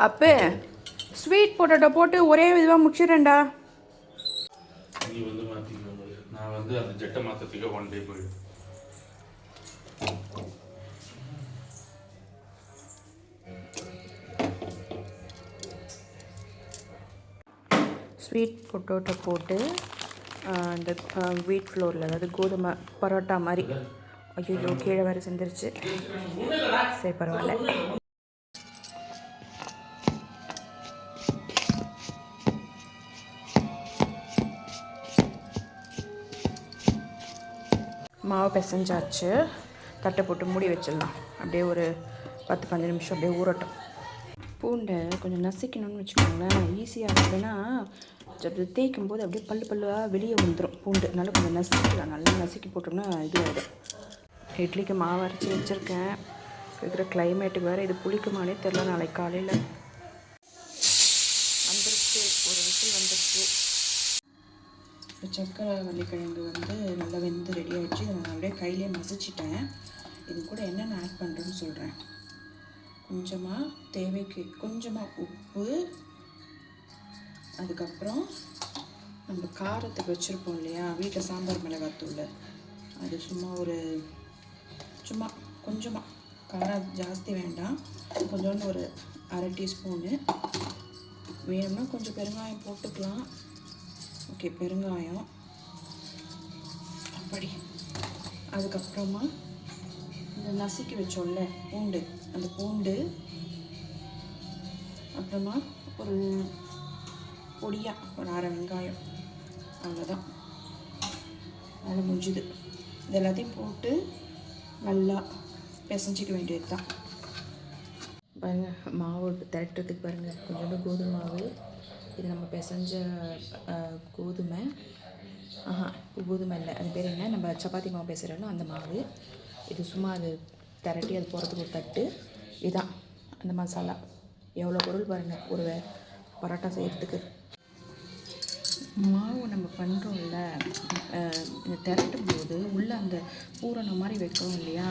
அப்போ sweet potato போட்டு ஒரே விதமாக முடிச்சிடுறேன்டா. நீ வந்து மாற்றிக்கணும், நான் வந்து அந்த ஜெட்டை மாற்றத்துக்கு 1 டே போயிடும். ஸ்வீட் பொட்டேட்டோ போட்டு இந்த வீட் ஃப்ளோரில், அதாவது கோதுமை பரோட்டா மாதிரி. ஐயோ கீழே வேறு செஞ்சிருச்சு. சரி பரவாயில்ல. மாவு பிசைஞ்சாச்சு. தட்டை போட்டு மூடி வச்சிடலாம். அப்படியே ஒரு 10-15 நிமிஷம் அப்படியே ஊறட்டும். பூண்டை கொஞ்சம் நசிக்கணும்னு வச்சுக்கோங்களேன், ஈஸியாக இருக்குன்னா தேய்க்கும் போது அப்படியே பல்லாக வெளியே வந்துடும் பூண்டு. நல்லா கொஞ்சம் நசிக்கலாம். நல்லா நசுக்கி போட்டோம்னா இது ஆகிடும். இட்லிக்கு மாவு அரைச்சி வச்சுருக்கேன். இருக்கிற கிளைமேட்டுக்கு வேறு இது புளிக்குமானே தெரில. நாளைக்கு காலையில் வந்துருச்சு, ஒரு விசில் வந்துருச்சு. சக்கரை வள்ளிக்கிழங்கு வந்து நல்லா வெந்து ரெடி ஆகிடுச்சு. இதை நான் அப்படியே கையிலே மசிச்சிட்டேன். இது கூட என்னென்ன ஆட் பண்ணுறேன்னு சொல்கிறேன். கொஞ்சமாக தேவைக்கு கொஞ்சமாக உப்பு, அதுக்கப்புறம் நம்ம காரத்துக்கு வச்சுருப்போம் இல்லையா வீட்டில் சாம்பார் மிளகாத்தூள், அது சும்மா கொஞ்சமாக, காரம் ஜாஸ்தி வேண்டாம், கொஞ்சோண்டு ஒரு 1/2 டீஸ்பூனு. வேணும்னா கொஞ்சம் பெருங்காயம் போட்டுக்கலாம். ஓகே, பெருங்காயம் அப்படி. அதுக்கப்புறமா இந்த நசுக்கி வச்சோம்ல பூண்டு, அந்த பூண்டு, அப்புறமா ஒரு பொடியாக ஒரு 1/2 வெங்காயம், அவ்வளோதான். அது முடிஞ்சுது. இது எல்லாத்தையும் போட்டு நல்லா பிசைஞ்சிக்க வேண்டியது தான். பாருங்கள், மாவு திரட்டுறதுக்கு பாருங்கள், கொஞ்சோண்டு கோதுமை மாவு. இது நம்ம பிசைஞ்ச கோதுமை. கோதுமை இல்லை, அது பேர் என்ன, நம்ம சப்பாத்தி மாவு பிசைறோம்ல அந்த மாவு. இது சும்மா அது திரட்டி அது போகிறதுக்கு ஒரு தட்டு. இதுதான் அந்த மசாலா. எவ்வளோ பொருள் பாருங்கள் ஒரு பரோட்டா செய்கிறதுக்கு. மாவு நம்ம பண்ணுறோம்ல, இந்த திரட்டும் போது உள்ளே அந்த பூரணம் மாதிரி வைக்கிறோம் இல்லையா,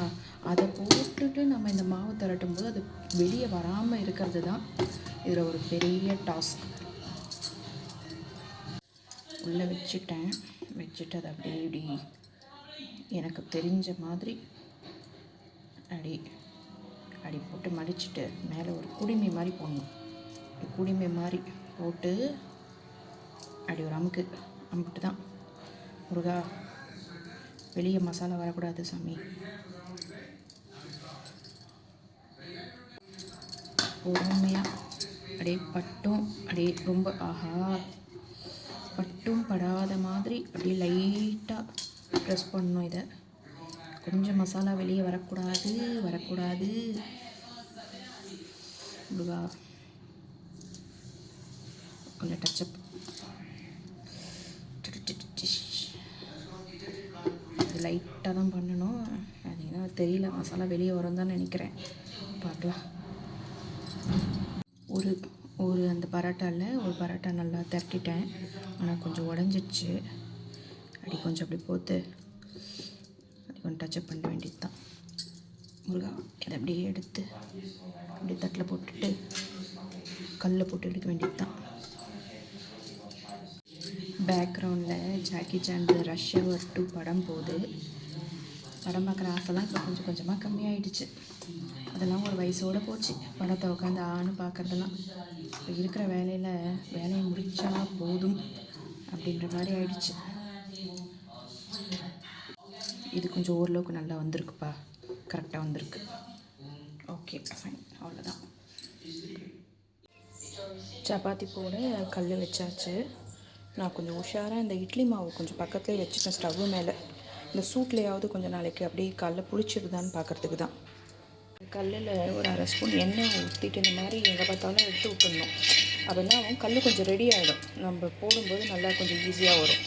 அதை போட்டுட்டு நம்ம இந்த மாவு திரட்டும் போது அது வெளியே வராமல் இருக்கிறது தான் இதில் ஒரு பெரிய டாஸ்க். உள்ளே வச்சுட்டு அதை அப்படியே இப்படி எனக்கு தெரிஞ்ச மாதிரி அடி போட்டு மடிச்சுட்டு மேலே ஒரு குடிமை மாதிரி போடணும். குடிமை மாதிரி போட்டு அப்படி ஒரு அமுட்டு தான். முருகா, வெளியே மசாலா வரக்கூடாது சாமி. பொறுமையாக அப்படியே அப்படியே ரொம்ப பட்டும் படாத மாதிரி அப்படியே லைட்டாக ப்ரெஸ் பண்ணணும். இதை கொஞ்சம் மசாலா வெளியே வரக்கூடாது. முருகா, கொஞ்சம் டச்சப். இது லைட்டாக தான் பண்ணணும். அது என்ன தெரியல, மசாலா வெளியே வரும் தான் நினைக்கிறேன். பார்க்கலாம். ஒரு அந்த பரோட்டாவில் ஒரு பரோட்டா நல்லா திரட்டிட்டேன். ஆனால் கொஞ்சம் உடஞ்சிடுச்சு. கொஞ்சம் அப்படி போட்டு கொஞ்சம் டச்சப் பண்ண வேண்டியது தான். முருகா, இதை அப்படியே எடுத்து அப்படியே தட்டில் போட்டுட்டு கல்லில் போட்டு எடுக்க வேண்டியது தான். பேக்ரவுண்டில் ஜாக்கி சான் ரஷ் ஹவர் 2 படம் போகுது. படம் பார்க்குற ஆசைலாம் இப்போ கொஞ்சம் கொஞ்சமாக கம்மியாயிடுச்சு. அதெல்லாம் ஒரு வயசோடு போச்சு. படத்தை உட்காந்து ஆன்னு பார்க்குறதெல்லாம். இப்போ இருக்கிற வேலையை முடித்தா போதும் அப்படின்ற மாதிரி ஆயிடுச்சு. இது கொஞ்சம் ஓரளவுக்கு நல்லா வந்திருக்குப்பா, கரெக்டாக வந்திருக்கு. ஓகே ஃபைன், அவ்வளோதான். சப்பாத்தி போட கல் வச்சாச்சு. நான் கொஞ்சம் உஷாராக இந்த இட்லி மாவு கொஞ்சம் பக்கத்துலேயே வச்சுட்டேன் ஸ்டவ்வு மேலே. இந்த சூட்லேயாவது கொஞ்சம் நாளைக்கு அப்படியே கல்லை புளிச்சிருதான்னு பார்க்குறதுக்கு தான். கல்லில் ஒரு 1/2 ஸ்பூன் எண்ணெய் ஊற்றிட்டு இந்த மாதிரி எங்கே பார்த்தாலும் எடுத்து விட்டுடணும். அப்படின்னா கல் கொஞ்சம் ரெடி ஆகிடும். நம்ம போடும்போது நல்லா கொஞ்சம் ஈஸியாக வரும்.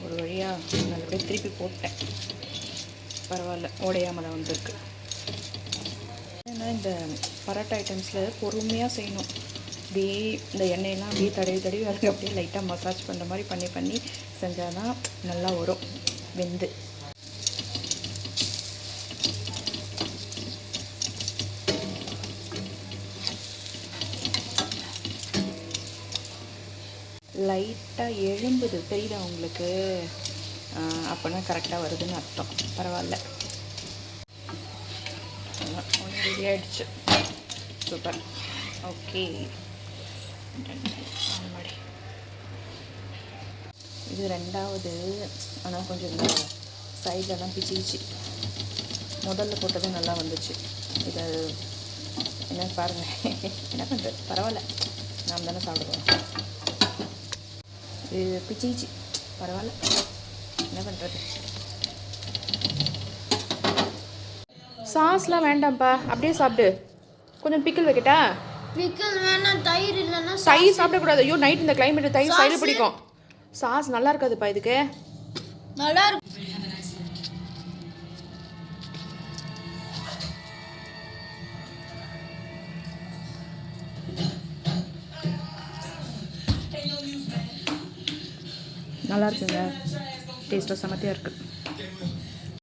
ஒரு வழியாக நல்லபடியாக திருப்பி போட்டேன். பரவாயில்ல, உடையாமல் தான் வந்திருக்கு. ஏன்னா இந்த பரோட்டா ஐட்டம்ஸில் பொறுமையாக செய்யணும். அப்படியே இந்த எண்ணெயெல்லாம் அப்படியே தடவி அதுக்கு அப்படியே லைட்டாக மசாஜ் பண்ணுற மாதிரி பண்ணி செஞ்சால் தான் நல்லா வரும். வெந்து. லைட்டாக எழும்புது தெரியுதா உங்களுக்கு? அப்போனா கரெக்டாக வருதுன்னு அர்த்தம். பரவாயில்ல, ஒன்று ரெடி ஆகிடுச்சு. சூப்பர். ஓகே, இது ரெண்டாவது. ஆனால் கொஞ்சம் இந்த சைட்லலாம் பிச்சிச்சு. முதல்ல போட்டது நல்லா வந்துச்சு. இதை என்ன பாருங்கள், என்ன பண்ணுறது, பரவாயில்ல, நாம் தானே சாப்பிடுவோம். இது பிச்சிச்சு, பரவாயில்ல, என்ன பண்ணுறது. சாஸ்லாம் வேண்டாம்ப்பா, அப்படியே சாப்பிடு. கொஞ்சம் பிக்கிள் வைக்கட்டா? பிக்கிள் வேணாம், தயிர் இல்லைன்னா தயிர் சாப்பிடக்கூடாது. ஐயோ, நைட் இந்த கிளைமேட் தயிர் சைடு பிடிக்கும். சாஸ் நல்லா இருக்காதுப்பா இதுக்கு. நல்லா இருக்கும். நல்லா இருக்குங்க, டேஸ்ட்டாக சமத்தியாக இருக்குது.